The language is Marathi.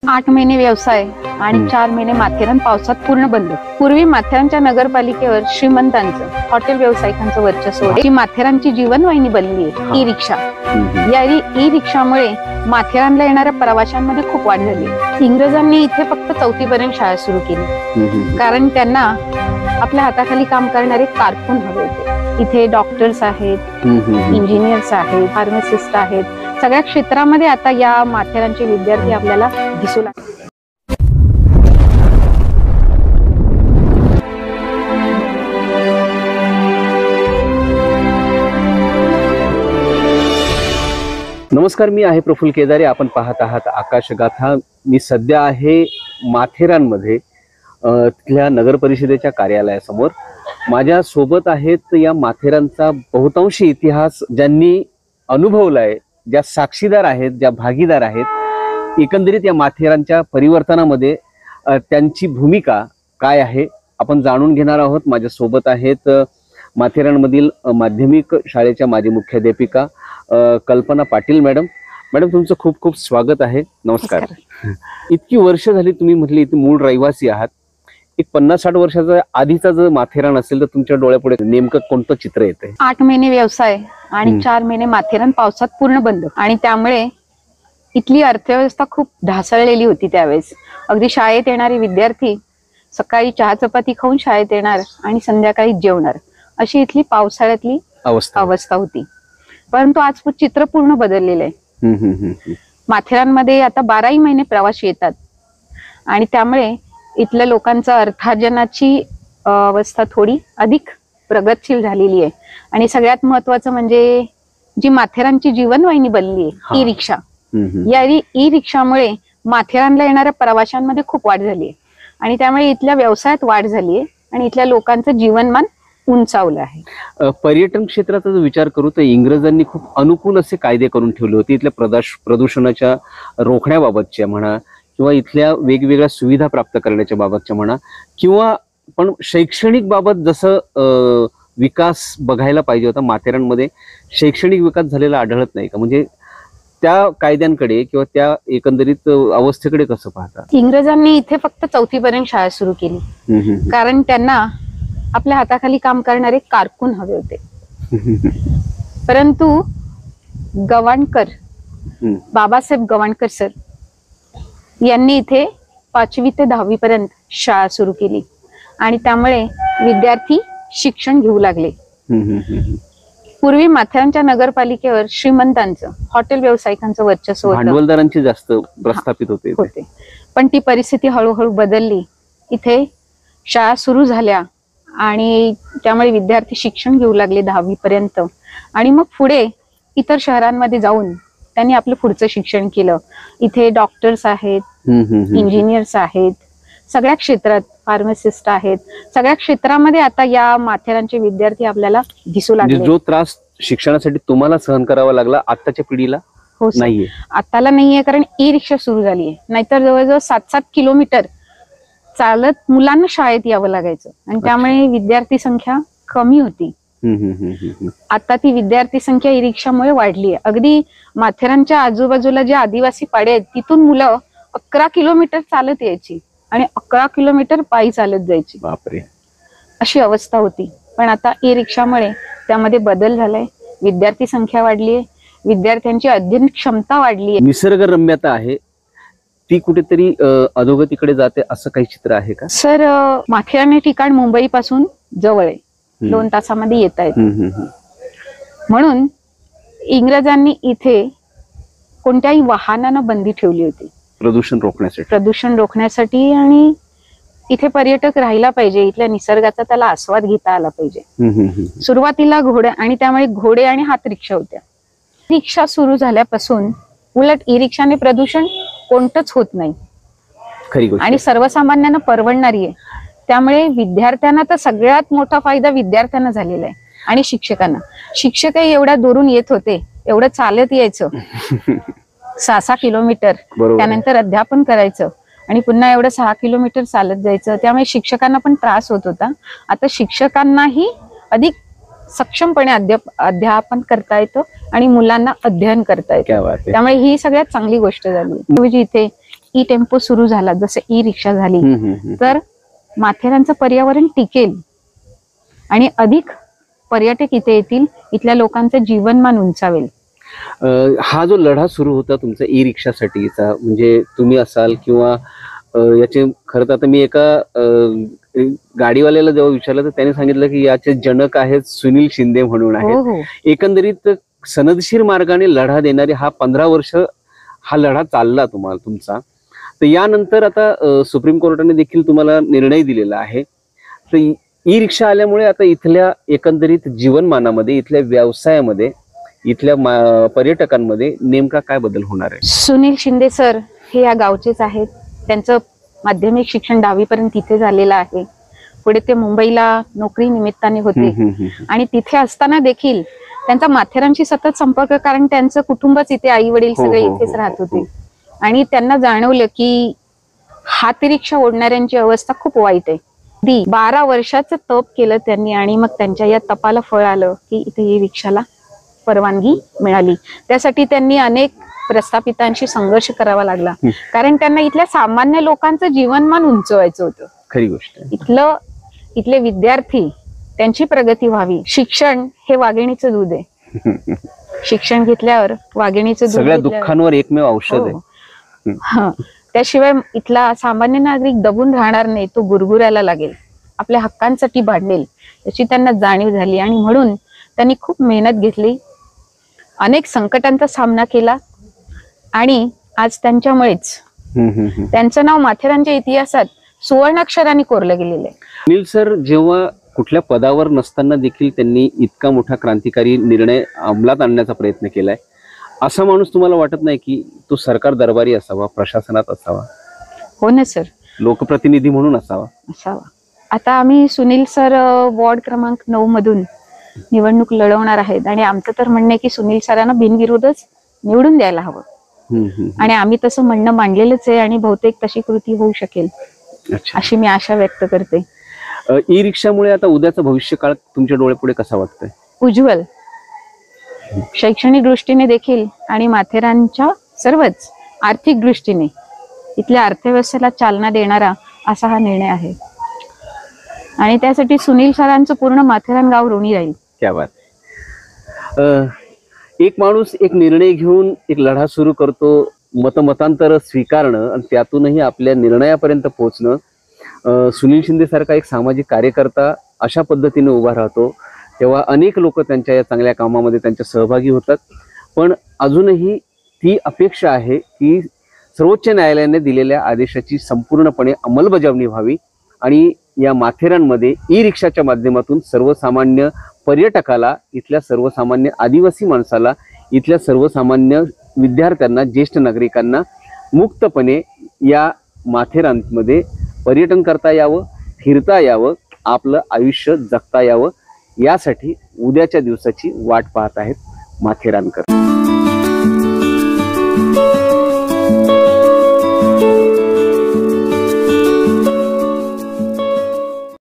8 महिने व्यवसाय आणि 4 महिने माथेरान पावसात पूर्ण बंद। पूर्वी माथेरानच्या नगरपालिकेवर श्रीमंतांचं हॉटेल व्यावसायिकांचं वर्चस्व होतं। माथेरानची जीवनवाहिनी बनली आहे ई रिक्षा। या ई रिक्षामुळे माथेरानला येणाऱ्या प्रवाशांमध्ये खूप वाढ झाली। इंग्रजांनी इथे फक्त 4थी पर्यंत शाळा सुरू केली, कारण त्यांना आपल्या हाताखाली काम करणारे कारकून हवे होते। इथे डॉक्टर्स आहेत, इंजिनियर्स आहेत, फार्मासिस्ट आहेत, सगळ्या क्षेत्रामध्ये आता या माथेरानचे विद्यार्थी आपल्याला दिसू लागले। नमस्कार, मी आहे प्रफुल्ल केदारे। आपण पाहत आहात आकाशगाथा। मी सध्या आहे माथेरानमध्ये, तिथल्या नगर परिषदेच्या कार्यालयासमोर। माझ्या सोबत आहेत या माथेरानचा बहुतांशी इतिहास ज्यांनी अनुभवलाय, ज्या साक्षीदार आहेत, ज्या भागीदार आहेत। एकंदरीत या माथेरानच्या परिवर्तनामध्ये त्यांची भूमिका काय आहे आपण जाणून घेणार आहोत। माझ्या सोबत आहेत माथेरानमधील माध्यमिक शाळेच्या माजी मुख्याध्यापिका कल्पना पाटील मॅडम। मॅडम, तुमचं खूप खूप स्वागत आहे। नमस्कार। इतकी वर्ष झाली तुम्ही म्हटली इथे मूळ रहिवासी आहात। एक 50-60 वर्षाचा आधीचा जर माथेरान असेल तर तुमच्या डोळ्यापुढे नेमकं कोणतं चित्र येतंय? 8 महिने व्यवसाय आणि 4 महिने माथेरान पावसात पूर्ण बंद, आणि त्यामुळे इथली अर्थव्यवस्था खूप ढासळलेली होती। त्यावेळेस अगदी शाळेत येणारे विद्यार्थी सकाळी चहा चपाती खाऊन शाळेत येणार आणि संध्याकाळी जेवणार, अशी इथली पावसाळ्यातली अवस्था होती। परंतु आज चित्र पूर्ण बदललेलं आहे। माथेरानमध्ये आता 12ही महिने प्रवासी येतात, आणि त्यामुळे इथल्या लोकांचा अर्थार्जनाची अवस्था थोडी अधिक प्रगतशील झालेली आहे। आणि सगळ्यात महत्वाचं म्हणजे जी माथेरानची जीवनवाहिनी बनली आहे ई रिक्षा। या ई रिक्षामुळे माथेरानला येणाऱ्या प्रवाशांमध्ये खूप वाढ झाली आहे, आणि त्यामुळे इथल्या व्यवसायात वाढ झाली आहे, आणि इथल्या लोकांचं जीवनमान उंचावलं आहे। पर्यटन क्षेत्राचा जर विचार करू तर इंग्रजांनी खूप अनुकूल असे कायदे करून ठेवले होते इथल्या प्रदूषणाच्या रोखण्याबाबतच्या म्हणा, किंवा इथल्या वेगवेगळ्या सुविधा प्राप्त करण्याच्या बाबतच्या म्हणा, किंवा पण शैक्षणिक बाबत जसं विकास बघायला पाहिजे होता माथेरानमध्ये शैक्षणिक विकास झालेला आढळत नाही का? म्हणजे त्या कायद्यांकडे किंवा त्या एकंदरीत अवस्थेकडे कसं पाहता? इंग्रजांनी इथे फक्त 4थी पर्यंत शाळा सुरू केली, कारण त्यांना आपल्या हाताखाली काम करणारे कारकून हवे होते। परंतु गवाणकर, बाबासाहेब गवाणकर सर यांनी इथे 5वी ते 10वी पर्यंत शाळा सुरू केली, आणि त्यामुळे विद्यार्थी शिक्षण घेऊ लागले। पूर्वी माथेरानच्या नगरपालिकेवर श्रीमंतांचं हॉटेल व्यावसायिकांचं वर्चस्व होतं, भांडवलदारांची जास्त प्रस्थापित होते। पण ती परिस्थिती हळूहळू बदलली। इथे शाळा सुरू झाल्या, आणि त्यामुळे विद्यार्थी शिक्षण घेऊ लागले 10वी पर्यंत, आणि मग पुढे इतर शहरांमध्ये जाऊन त्यांनी आपलं पुढचं शिक्षण केलं। इथे डॉक्टर्स आहेत, इंजिनियर्स आहेत, सगळ्या क्षेत्रात फार्मासिस्ट आहेत, सगळ्या क्षेत्रामध्ये आता या माथेरानचे विद्यार्थी आपल्याला दिसू लागले। जो त्रास शिक्षणासाठी तुम्हाला सहन करावा लागला आताच्या पिढीला नाहीये, आताला नाहीये, कारण ई रिक्षा सुरू झाली आहे। नाहीतर जवळजवळ 7-7 किलोमीटर चालत मुलांना शाळेत यावं लागायचं, आणि त्यामुळे विद्यार्थी संख्या कमी होती। आता ती विद्यार्थी संख्या ई रिक्षामुळे वाढली आहे। अगदी माथेरानच्या आजूबाजूला जे आदिवासी पाडे आहेत तिथून मुलं 11 किलोमीटर चालत यायची, आणि 11 किलोमीटर पायी चालत जायची। बापरे, अशी अवस्था होती। पण आता ई रिक्षामुळे त्यामध्ये बदल झालाय। विद्यार्थी संख्या वाढली आहे, विद्यार्थ्यांची अध्ययन क्षमता वाढली आहे, निसर्गरम्यता आहे ती कुठेतरी अधोगतीकडे जाते, असं काही चित्र आहे का? सर, माथेरान हे ठिकाण मुंबई पासून जवळ आहे, 2 तासामध्ये येता येतं। म्हणून इंग्रजांनी इथे कोणत्याही वाहनांना बंदी ठेवली होती प्रदूषण रोखण्यासाठी, आणि इथे पर्यटक राहायला पाहिजे, इथल्या निसर्गाचा त्याला आस्वाद घेता आला पाहिजे। सुरुवातीला घोडे, आणि त्यामुळे घोडे आणि हात रिक्षा होत्या। रिक्षा सुरू झाल्यापासून उलट ई रिक्षाने प्रदूषण कोणतंच होत नाही, आणि सर्वसामान्यांना परवडणारी आहे। त्यामुळे विद्यार्थ्यांना तर सगळ्यात मोठा फायदा विद्यार्थ्यांना झालेला आहे, आणि शिक्षकांना। शिक्षकही एवढ्या दूरून येत होते, एवढं चालत यायचं 6-6 किलोमीटर, त्यानंतर अध्यापन करायचं, आणि पुन्हा एवढं 6 किलोमीटर चालत जायचं। त्यामुळे शिक्षकांना पण त्रास होत होता। आता शिक्षकांनाही अधिक सक्षमपणे अध्यापन करता येतं आणि मुलांना अध्ययन करता येतं। त्यामुळे ही सगळ्यात चांगली गोष्ट झाली। म्हणजे इथे ई टेम्पो सुरू झाला, जसं ई रिक्षा झाली, तर माथेरानचं पर्यावरण टिकेल आणि अधिक पर्यटक इथे येतील, इथल्या लोकांचं जीवनमान उंचावेल. हा जो लढा सुरू होता तुमचा ई रिक्षासाठीचा, म्हणजे तुम्ही असाल किंवा याचे खरं तर आता मी एका गाडीवाल्याला जेव्हा विचारलं तर त्याने सांगितलं की याचे जनक आहेत सुनील शिंदे म्हणून आहेत. एकंदरीत सनदशीर मार्गाने लढा देणारे हा 15 वर्ष हा लढा चालला तुमचा. तर यानंतर आता सुप्रीम कोर्टाने देखील तुम्हाला निर्णय दिलेला आहे. तर ई रिक्षा आल्यामुळे आता इथल्या एकंदरीत जीवनमानामध्ये, इथल्या व्यवसायामध्ये, इथल्या पर्यटकांमध्ये नेमका काय बदल होणार आहे? सुनील शिंदे सर हे या गावचेच आहेत. त्यांचं माध्यमिक शिक्षण 10वी पर्यंत तिथे झालेलं आहे. पुढे ते मुंबईला नोकरी निमित्ताने होते आणि तिथे असताना देखील त्यांचा माथेरानशी सतत संपर्क, कारण त्यांचं कुटुंबच इथे, आई वडील सगळे इथेच राहत होते आणि त्यांना जाणवलं की हात रिक्षा ओढणाऱ्यांची अवस्था खूप वाईट आहे. 12 वर्षाचं तप केलं त्यांनी आणि मग त्यांच्या या तपाला फळ आलं की इथे ही रिक्षाला परवानगी मिळाली. त्यासाठी त्यांनी अनेक प्रस्थापितांशी संघर्ष करावा लागला, कारण त्यांना इथल्या सामान्य लोकांचं जीवनमान उंचवायचं होतं. खरी गोष्ट. इथले विद्यार्थी, त्यांची प्रगती व्हावी. शिक्षण हे वाघिणीचं दूध आहे. शिक्षण घेतल्यावर वाघिणीचं दूध सगळ्या दुःखांवर एकमेव औषध आहे. त्याशिवाय इथला सामान्य नागरिक दबून राहणार नाही, तो गुरगुरायला लागेल, आपल्या हक्कांसाठी भांडेल, याची त्यांना जाणीव झाली आणि म्हणून त्यांनी खूप मेहनत घेतली, अनेक संकटांचा सामना केला आणि आज त्यांच्यामुळेच त्यांचं नाव माथेरानच्या इतिहासात सुवर्णाक्षरांनी कोरलं गेलेलं आहे. सुनील सर जेव्हा कुठल्या पदावर नसताना देखील त्यांनी इतका मोठा क्रांतिकारी निर्णय अंमलात आणण्याचा प्रयत्न केलाय, असा माणूस तुम्हाला वाटत नाही की तो सरकार दरबारी असावा, प्रशासनात असावा? हो ना सर, लोकप्रतिनिधी म्हणून असावा. आता आम्ही सुनील सर वॉर्ड क्रमांक 9 मधून निवडणूक लढवणार आहेत आणि आमचं तर म्हणणं आहे की सुनील सरांना बिनविरोधच निवडून द्यायला हवं आणि आम्ही तसं म्हणणं मांडलेलंच आहे आणि बहुतेक तशी कृती होऊ शकेल अशी मी आशा व्यक्त करते. ई रिक्षामुळे आता उद्याचं भविष्य काळ तुमच्या डोळ्यापुढे कसा वाटतंय? उज्ज्वल, शैक्षणिक दृष्टीने देखील आणि माथेरानच्या सर्वच आर्थिक दृष्टीने इथल्या अर्थव्यवस्थेला चालना देणारा असा हा निर्णय आहे आणि त्यासाठी सुनील सरांचं पूर्ण माथेरान गाव ऋणी राहील. क्या बात. एक माणूस एक निर्णय घेऊन एक लढा सुरू करतो, मतमतांतर स्वीकारणं आणि त्यातूनही आपल्या निर्णयापर्यंत पोहोचणं. सुनील शिंदे सारखा एक सामाजिक कार्यकर्ता अशा पद्धतीने उभा राहतो तेव्हा अनेक लोक त्यांच्या या चांगल्या कामामध्ये त्यांच्या सहभागी होतात. पण अजूनही ती अपेक्षा आहे की सर्वोच्च न्यायालयाने दिलेल्या आदेशाची संपूर्णपणे अंमलबजावणी व्हावी आणि या माथेरानमध्ये ई रिक्षाच्या माध्यमातून सर्वसामान्य पर्यटकाला, इथल्या सर्वसामान्य आदिवासी माणसाला, इथल्या सर्वसामान्य विद्यार्थ्यांना, ज्येष्ठ नागरिकांना मुक्तपणे या माथेरानमध्ये पर्यटन करता यावं, फिरता यावं, आपलं आयुष्य जगता यावं, यासाठी उद्याच्या दिवसाची वाट पाहत आहेत माथेरानकर.